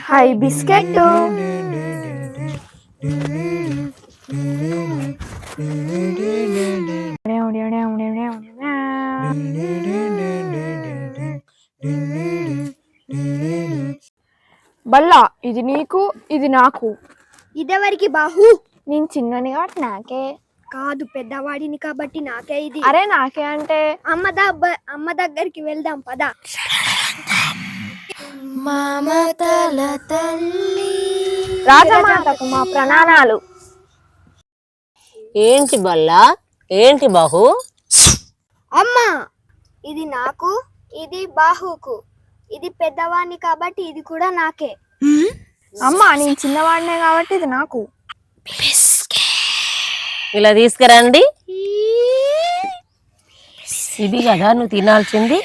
High biscuit. Balla, ఇది నీకు, ఇది నాకు. ఇదెవరికి బాహు? నేను చిన్నని కాబట్టి నాకే. కాదు, పెద్దవాడిని కాబట్టి నాకే ఇది. అరే నాకే అంటే అమ్మ దగ్గరికి వెళ్దాం పదా. మమతల తల్లి రాజమాతకు మా ప్రణాళాలు. ఏంటి బల్లా, ఏంటి బాహు? అమ్మా, ఇది నాకు, ఇది బాహుకు. ఇది పెద్దవాడిని కాబట్టి ఇది కూడా నాకే. అమ్మా, నేను చిన్నవాడినే కాబట్టి ఇది నాకు. ఇలా తీసుకురండి. ఇది కదా నువ్వు తినాల్సింది.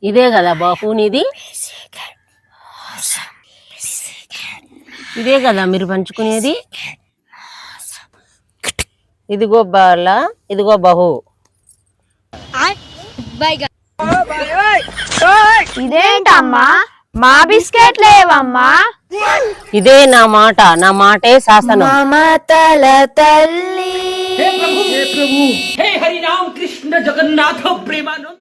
ఇదే కదా బాహునిది. ఇదే కదా మీరు పంచుకునేది. ఇదిగో బాలా, ఇదిగో బాహు. ఇదేంటమ్మా, మా బిస్కెట్ లేవమ్మా. ఇదే నా మాట, నా మాటే శాసనం. మమతల తల్లి हे प्रभु हे हरि राम कृष्ण जगन्नाथ प्रेमानंद।